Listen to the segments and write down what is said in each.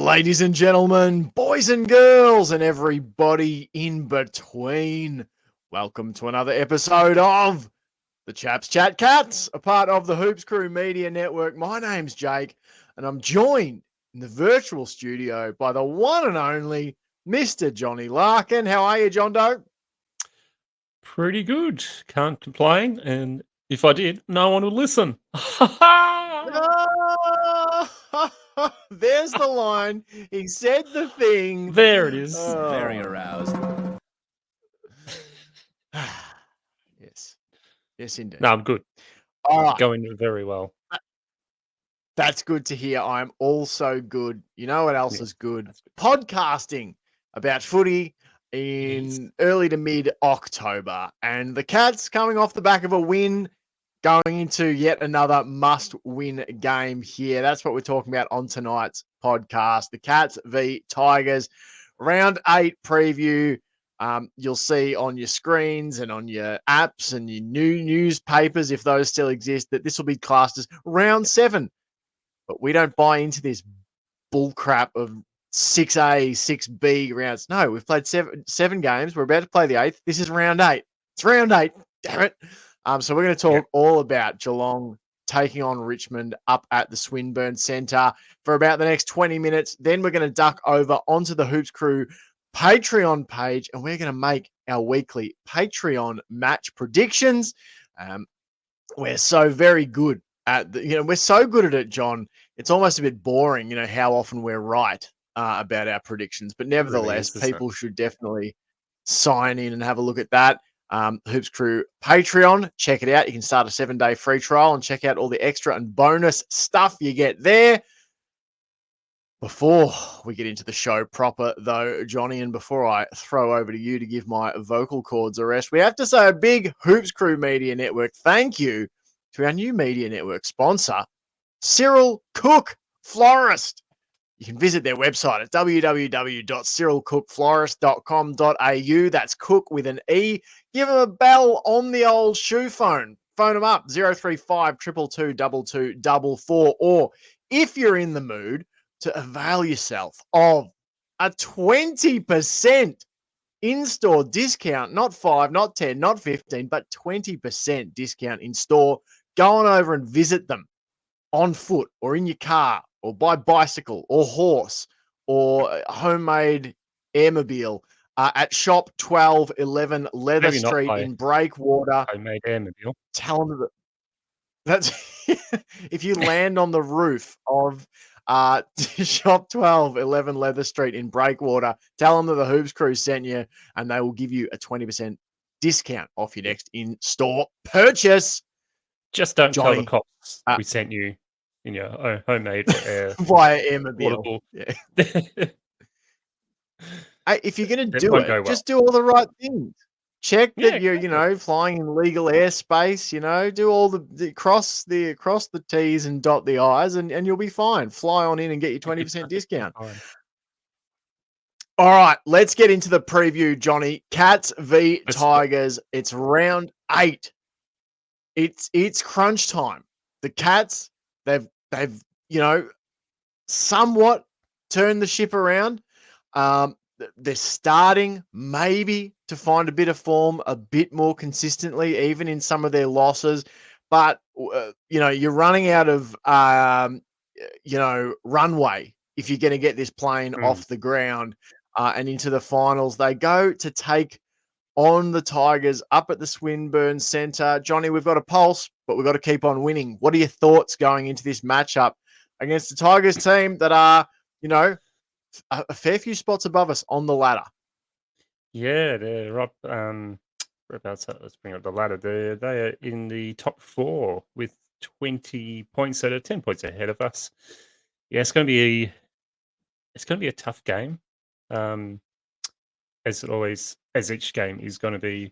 Ladies and gentlemen, boys and girls, and everybody in between, welcome to another episode of the Chaps Chat Cats, a part of the Hoops Crew Media Network. My name's Jake, and I'm joined in the virtual studio by the one and only Mr. Johnny Larkin. How are you, John Doe? Pretty good. Can't complain. And if I did, no one would listen. There's the line. He said the thing. There it is. Very aroused. Yes. Yes, indeed. No, I'm good. All right. Going very well. That's good to hear. I'm also good. You know what else Yeah, is good? that's good. Podcasting about footy in early to mid October. And the Cats coming off the back of a win, going into yet another must-win game here. That's what we're talking about on tonight's podcast. The Cats v Tigers, round 8 preview. You'll see on your screens and on your apps and your new newspapers, if those still exist, that this will be classed as round 7. But we don't buy into this bull crap of 6A, 6B rounds. No, we've played seven games. We're about to play the 8th. This is round 8. It's round 8. Damn it. So we're going to talk all about Geelong taking on Richmond up at the Swinburne Centre for about the next 20 minutes. Then we're going to duck over onto the Hoops Crew Patreon page, and we're going to make our weekly Patreon match predictions. We're so very good at we're so good at it, John. It's almost a bit boring, how often we're right about our predictions. But nevertheless, Really is, people should definitely sign in and have a look at that. Hoops Crew Patreon, check it out. You can start a 7-day free trial and check out all the extra and bonus stuff you get there. Before we get into the show proper, though, Johnny, and before I throw over to you to give my vocal cords a rest, we have to say a big Hoops Crew Media Network thank you to our new media network sponsor, Cyril Cook Florist. You can visit their website at www.cyrilcookflorist.com.au. That's Cook with an E. Give them a bell on the old shoe phone. Phone them up, 035 222 2244. Or if you're in the mood to avail yourself of a 20% in-store discount, not 5, not 10, not 15, but 20% discount in store, go on over and visit them on foot or in your car or by bicycle or horse or homemade airmobile at shop 1211 Leather Maybe not Street by in Breakwater. homemade airmobile. Tell them that that's if you land on the roof of shop 1211 Leather Street in Breakwater, tell them that the Hoops Crew sent you and they will give you a 20% discount off your next in-store purchase. Just don't tell the Johnny, cops we sent you in your homemade air via airmobile. portable. Yeah. Hey, if you're going to It do won't it, go well. just do all the right things. Check Yeah, that you're, exactly. flying in legal airspace, do all the cross the T's and dot the I's and you'll be fine. Fly on in and get your 20% discount. Fine. All right, let's get into the preview, Johnny. Cats v Let's Tigers. It's round 8. It's crunch time. The Cats, they've somewhat turned the ship around. They're starting maybe to find a bit of form a bit more consistently, even in some of their losses. But, you're running out of, runway if you're going to get this plane off the ground and into the finals. They go to take on the Tigers up at the Swinburne Centre. Johnny, we've got a pulse, but we've got to keep on winning. What are your thoughts going into this matchup against the Tigers team that are, a fair few spots above us on the ladder? Yeah, they're up. Whereabouts? Let's bring up the ladder. They are in the top 4 with 20 points, so they're 10 points ahead of us. Yeah, it's going to be a tough game, as each game is going to be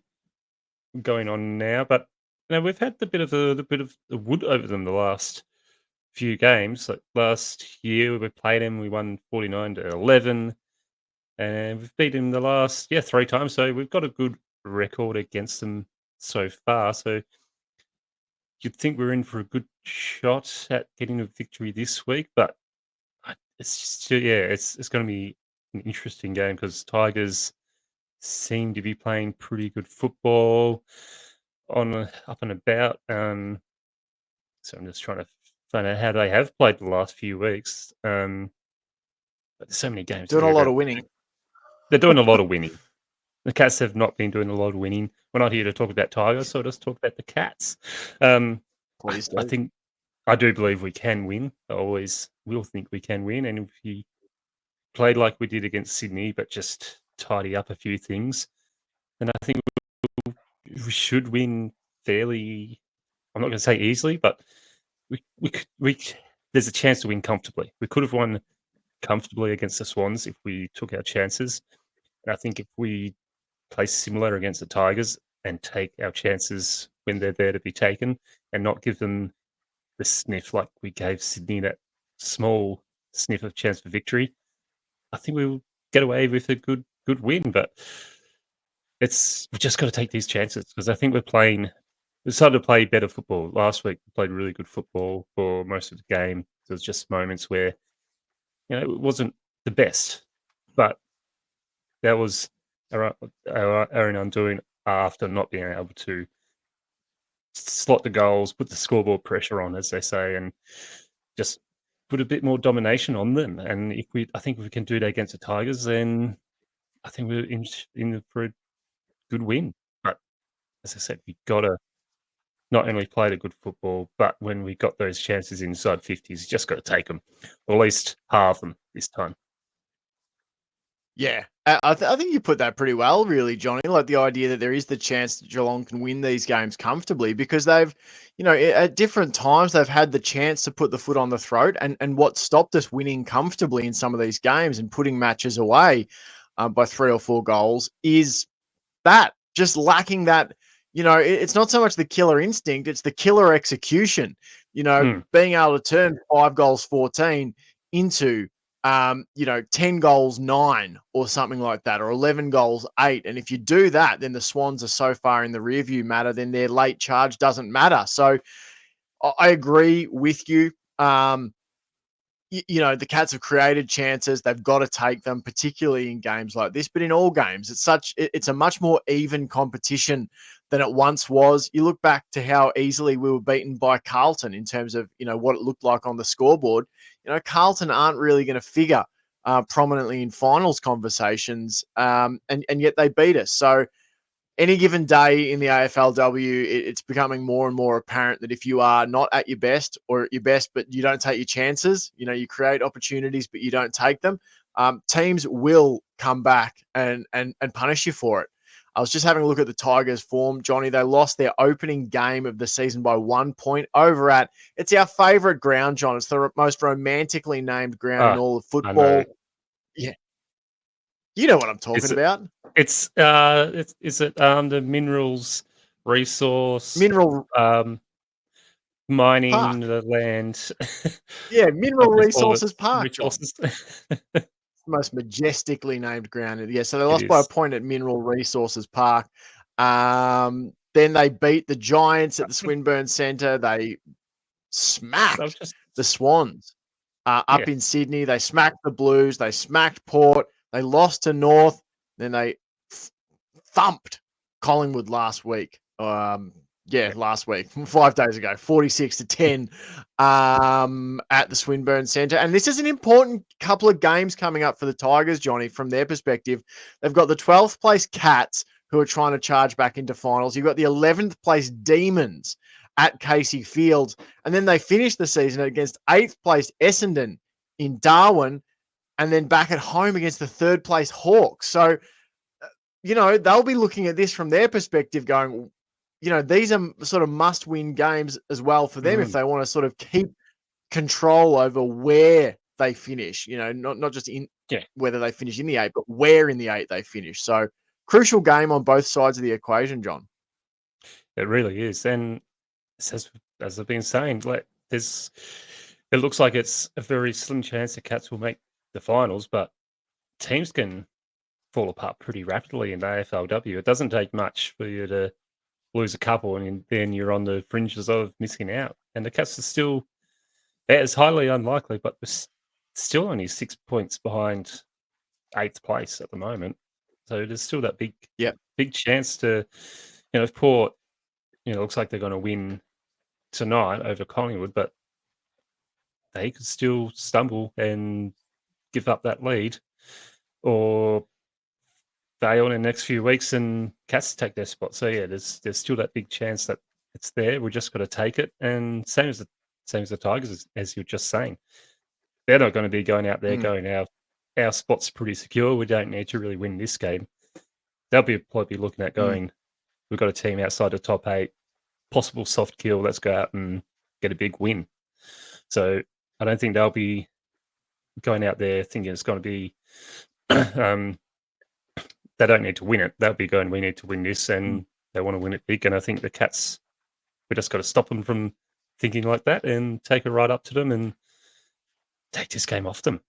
going on now. But we've had the bit of the wood over them the last few games. Like last year, we played them, we won 49-11. And we've beaten them the last 3 times, so we've got a good record against them so far. So you'd think we're in for a good shot at getting a victory this week, but it's just, yeah, it's going to be an interesting game because Tigers seem to be playing pretty good football up and about. So I'm just trying to find out how they have played the last few weeks. But there's so many games Doing a here lot that of winning. they're doing a lot of winning. The Cats have not been doing a lot of winning. We're not here to talk about Tigers, so let's talk about the Cats. Um, Please I do. think I do believe we can win. I always will think we can win, and if we played like we did against Sydney, but just tidy up a few things, then I think we should win fairly. I'm not going to say easily, but there's a chance to win comfortably. We could have won comfortably against the Swans if we took our chances. And I think if we play similar against the Tigers and take our chances when they're there to be taken and not give them the sniff like we gave Sydney, that small sniff of chance for victory, I think we'll get away with a good win. But we've just got to take these chances because I think we started to play better football. Last week we played really good football for most of the game. There was just moments where, it wasn't the best, but that was our own undoing after not being able to slot the goals, put the scoreboard pressure on, as they say, and just put a bit more domination on them. And I think if we can do that against the Tigers, then I think we're in for a good win. But as I said, we got to not only play the good football, but when we got those chances inside 50s, you just got to take them, or at least halve them this time. Yeah, I think you put that pretty well, really, Johnny. Like the idea that there is the chance that Geelong can win these games comfortably because they've, at different times they've had the chance to put the foot on the throat, and what stopped us winning comfortably in some of these games and putting matches away by 3 or 4 goals is that just lacking that. It's not so much the killer instinct; it's the killer execution. Mm. Being able to turn 5 goals 14 into 10 goals 9 or something like that, or 11 goals 8. And if you do that, then the Swans are so far in the rearview matter, then their late charge doesn't matter. So I agree with you. The Cats have created chances. They've got to take them, particularly in games like this. But in all games, it's a much more even competition than it once was. You look back to how easily we were beaten by Carlton in terms of what it looked like on the scoreboard. Carlton aren't really going to figure prominently in finals conversations, and yet they beat us. So any given day in the AFLW, it's becoming more and more apparent that if you are not at your best or at your best, but you don't take your chances, you create opportunities, but you don't take them, teams will come back and punish you for it. I was just having a look at the Tigers' form, Johnny. They lost their opening game of the season by 1 point over at, it's our favourite ground, John. It's the most romantically named ground in all of I know. football. Yeah. You know what I'm talking Is it? about. Is it the minerals resource Mineral mining Park. the land Yeah, Mineral of all Resources its Park, John. resources? Most majestically named ground. Yeah, so they It lost by a is. point at Mineral Resources Park. Then they beat the Giants at the Swinburne Centre. They That was smacked just the Swans yeah. up in Sydney. They smacked the Blues. They smacked Port. They lost to North. Then they thumped Collingwood last week. Last week, 5 days ago, 46-10 at the Swinburne Centre. And this is an important couple of games coming up for the Tigers, Johnny, from their perspective. They've got the 12th place Cats, who are trying to charge back into finals. You've got the 11th place Demons at Casey Fields. And then they finish the season against 8th place Essendon in Darwin, and then back at home against the 3rd place Hawks. So, they'll be looking at this from their perspective going, these are sort of must-win games as well for them if Mm, they want to sort of keep control over where they finish, not just in yeah, whether they finish in the 8, but where in the 8 they finish. So crucial game on both sides of the equation, John. it really is. And as I've been saying, like it looks like it's a very slim chance the Cats will make the finals, but teams can fall apart pretty rapidly in the AFLW. It doesn't take much for you to lose a couple, and then you're on the fringes of missing out. And the Cats are still, it's highly unlikely, but we're still only 6 points behind 8th place at the moment. So there's still that Yep. big chance to, if Port, looks like they're going to win tonight over Collingwood, but they could still stumble and give up that lead, or fail in the next few weeks and Cats take their spot. So yeah, there's still that big chance that it's there. We just got to take it. And same as the Tigers, as you were just saying, they're not going to be going out there going, our spot's pretty secure. We don't need to really win this game. They'll probably be looking at going, we've got a team outside the top 8, possible soft kill. Let's go out and get a big win. So I don't think they'll be going out there thinking it's going to be they don't need to win it. They'll be going, we need to win this, and they want to win it big. And I think the Cats, we just got to stop them from thinking like that and take it right up to them and take this game off them.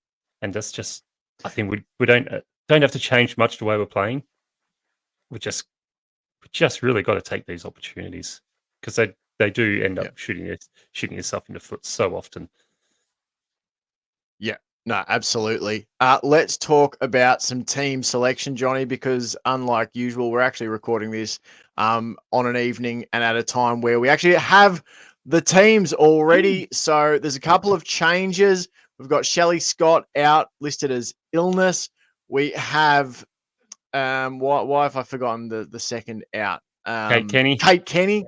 And that's just, I think we don't have to change much the way we're playing. We just really got to take these opportunities, because they do end up shooting yourself in the foot so often. Yeah. No, absolutely. Let's talk about some team selection, Johnny, because unlike usual, we're actually recording this on an evening and at a time where we actually have the teams already. So there's a couple of changes. We've got Shelley Scott out, listed as illness. We have why have I forgotten the second out? Kate Kenny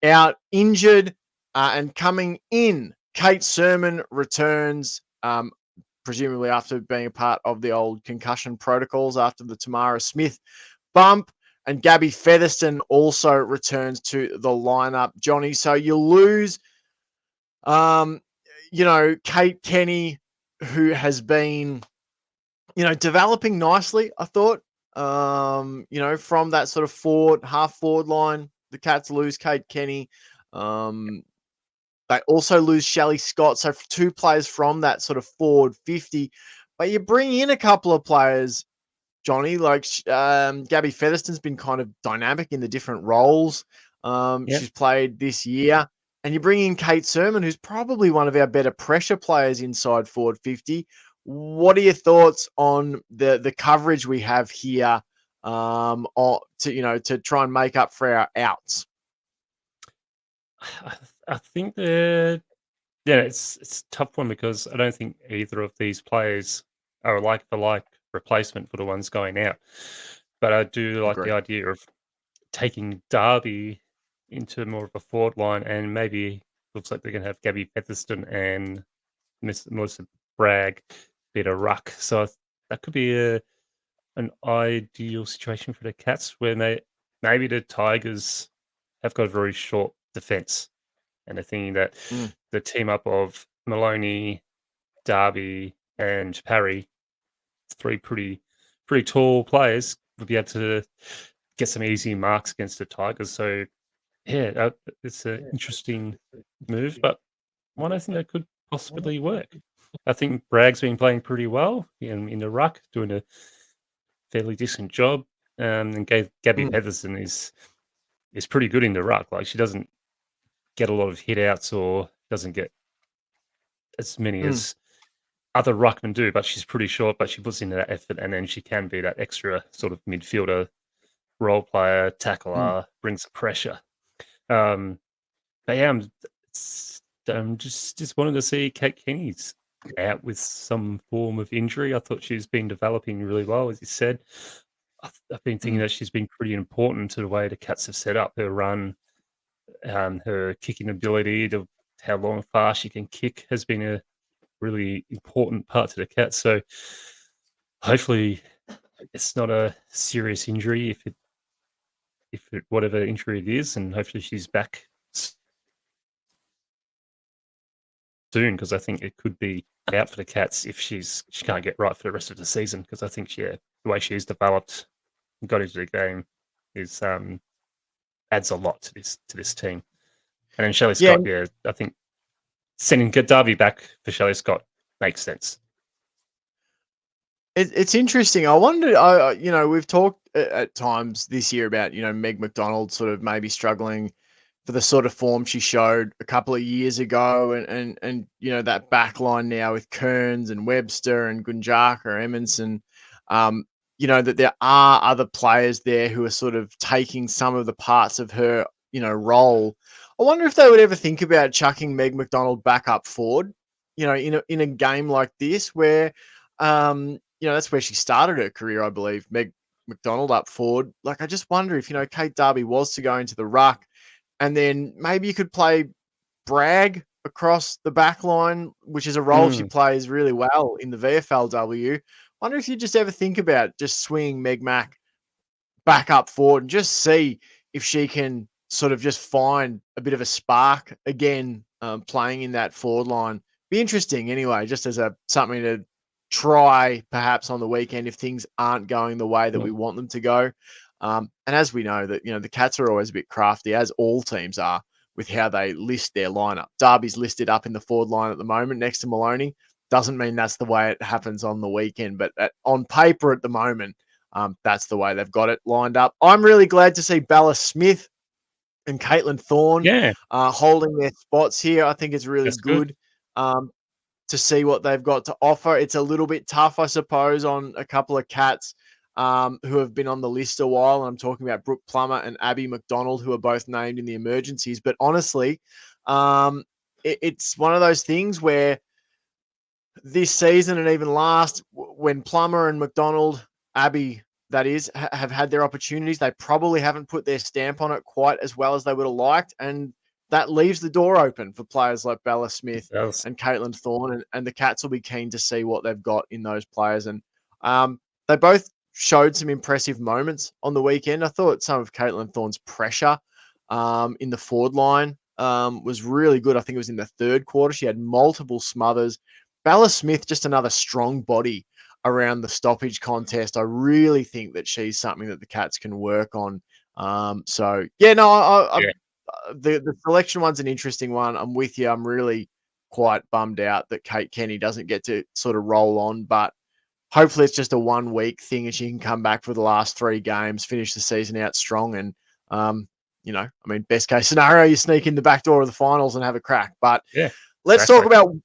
out injured, and coming in, Kate Sermon returns. Presumably after being a part of the old concussion protocols after the Tamara Smith bump. And Gabby Featherston also returns to the lineup, Johnny. So you lose, Kate Kenny, who has been, developing nicely, I thought. From that sort of half forward line, the Cats lose Kate Kenny. They also lose Shelley Scott. So 2 players from that sort of forward 50. But you bring in a couple of players, Johnny, like Gabby Featherston's been kind of dynamic in the different roles she's played this year. And you bring in Kate Sermon, who's probably one of our better pressure players inside forward 50. What are your thoughts on the coverage we have here to try and make up for our outs? I think it's a tough one, because I don't think either of these players are like for like replacement for the ones going out. But I do like the idea of taking Darby into more of a forward line, and maybe looks like they're going to have Gabby Featherston and Melissa Bragg be a ruck. So that could be an ideal situation for the Cats, where maybe the Tigers have got a very short defence, and they're thinking that the team up of Maloney, Darby, and Parry, 3 pretty tall players, would be able to get some easy marks against the Tigers. So yeah, it's an interesting move, but one I think that could possibly work. I think Bragg's been playing pretty well in the ruck, doing a fairly decent job. And Gabby Featherston is pretty good in the ruck. Like, she doesn't get a lot of hit outs, or doesn't get as many as other ruckmen do, but she's pretty short, but she puts in that effort, and then she can be that extra sort of midfielder, role player, tackler, brings the pressure. But yeah, I'm just wanted to see Kate Kenny's out with some form of injury. I thought she's been developing really well, as you said. I've been thinking that she's been pretty important to the way the Cats have set up her run. Her kicking ability, to how long and far she can kick, has been a really important part to the Cats. So hopefully it's not a serious injury, if it whatever injury it is, and hopefully she's back soon, because I think it could be out for the Cats if she can't get right for the rest of the season, because I think the way she's developed and got into the game is adds a lot to this team. And then Shelley Scott, I think sending Darby back for Shelley Scott makes sense. It's interesting. I wonder, we've talked at times this year about, Meg McDonald sort of maybe struggling for the sort of form she showed a couple of years ago, and that back line now with Kearns and Webster and Gunjaka, Emerson, that there are other players there who are sort of taking some of the parts of her, role. I wonder if they would ever think about chucking Meg McDonald back up forward, in a game like this where, that's where she started her career, I believe, Meg McDonald up forward. Like, I just wonder if, Kate Darby was to go into the ruck, and then maybe you could play Bragg across the back line, which is a role she Mm, plays really well in the VFLW. Wonder if you just ever think about just swinging Meg Mac back up forward and just see if she can sort of just find a bit of a spark again, playing in that forward line. Be interesting anyway, just as something to try perhaps on the weekend if things aren't going the way that yeah, we want them to go. And as we know that, the Cats are always a bit crafty, as all teams are, with how they list their lineup. Darby's listed up in the forward line at the moment next to Maloney. Doesn't mean that's the way it happens on the weekend, but on paper at the moment, that's the way they've got it lined up. I'm really glad to see Bella Smith and Caitlin Thorne yeah, holding their spots here. I think it's really that's good. good um, to see what they've got to offer. It's a little bit tough, I suppose, on a couple of Cats who have been on the list a while. And I'm talking about Brooke Plummer and Abby McDonald, who are both named in the emergencies. But honestly, it's one of those things where this season and even last, when Plummer and McDonald, Abby, that is, have had their opportunities, they probably haven't put their stamp on it quite as well as they would have liked. And that leaves the door open for players like Bella Smith That's, and Caitlin Thorne. And the Cats will be keen to see what they've got in those players. And they both showed some impressive moments on the weekend. I thought some of Caitlin Thorne's pressure in the forward line was really good. I think it was in the third quarter. She had multiple smothers. Bella Smith, just another strong body around the stoppage contest. I really think that she's something that the Cats can work on. So yeah, no, yeah, the selection one's an interesting one. I'm with you. I'm really quite bummed out that Kate Kenny doesn't get to sort of roll on, but hopefully it's just a 1 week thing and she can come back for the last 3 games, finish the season out strong, and best case scenario, you sneak in the back door of the finals and have a crack. But yeah, let's talk exactly. about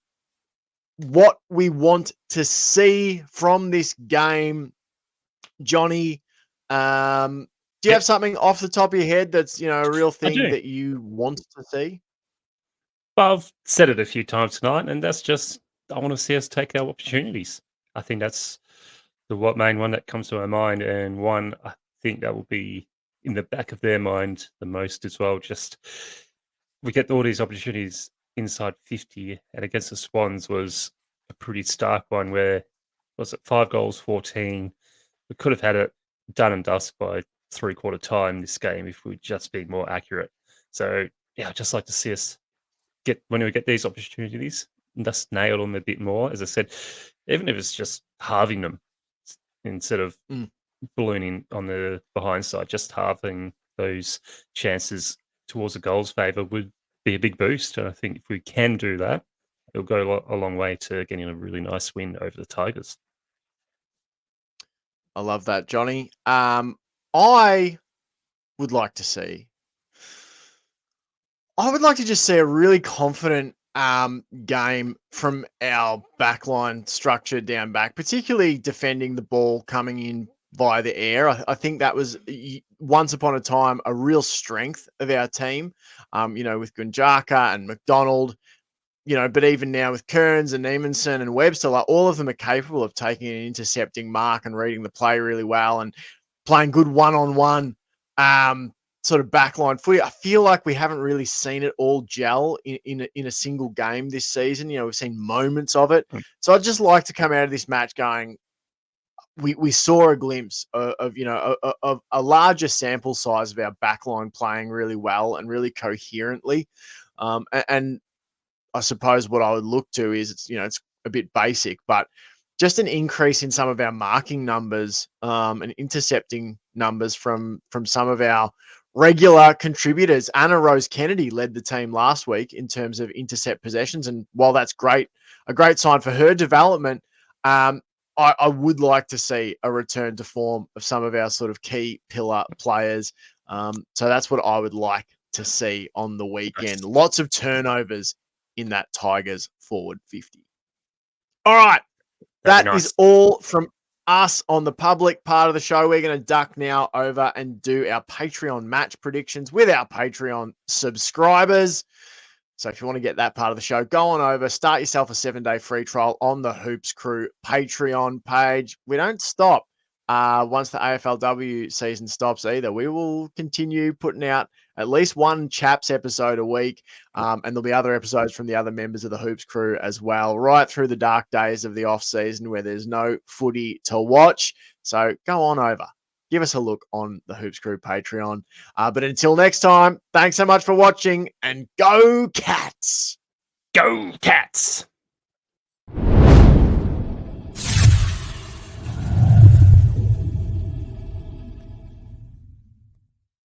what we want to see from this game, Johnny. Do you Yep, have something off the top of your head that's a real I thing do. that you want to see? But I've said it a few times tonight, and that's just I want to see us take our opportunities. I think that's the what main one that comes to my mind, and one I think that will be in the back of their mind the most as well. Just we get all these opportunities inside 50, and against the Swans was a pretty stark one where was it 5 goals, 14. We could have had it done and dust by three-quarter time this game if we'd just been more accurate. So yeah, I'd just like to see us get when we get these opportunities, just nail them a bit more. As I said, even if it's just halving them instead of Mm, ballooning on the behind side, just halving those chances towards the goals favour would be a big boost. And I think if we can do that, it'll go a long way to getting a really nice win over the Tigers. I love that, Johnny. I would like to see. I would like to just see a really confident game from our backline structure down back, particularly defending the ball coming in via the air. I think that was once upon a time a real strength of our team. With Gunjaka and McDonald, but even now with Kearns and Eamonson and Webster, like all of them are capable of taking an intercepting mark and reading the play really well and playing good one-on-one sort of backline footy. I feel like we haven't really seen it all gel in a single game this season. We've seen moments of it. Mm, So I'd just like to come out of this match going, we saw a glimpse of a larger sample size of our backline playing really well and really coherently. And I suppose what I would look to is it's a bit basic, but just an increase in some of our marking numbers and intercepting numbers from some of our regular contributors. Anna Rose Kennedy led the team last week in terms of intercept possessions, and while that's great, a great sign for her development, I would like to see a return to form of some of our sort of key pillar players. So that's what I would like to see on the weekend. Lots of turnovers in that Tigers forward 50. All right. That'd That be is nice. all from us on the public part of the show. We're going to duck now over and do our Patreon match predictions with our Patreon subscribers. So if you want to get that part of the show, go on over, start yourself a 7-day free trial on the Hoops Crew Patreon page. We don't stop once the AFLW season stops either. We will continue putting out at least one Chaps episode a week. And there'll be other episodes from the other members of the Hoops Crew as well, right through the dark days of the off season where there's no footy to watch. So go on over. Give us a look on the Hoops Crew Patreon. But until next time, thanks so much for watching and go Cats! Go Cats!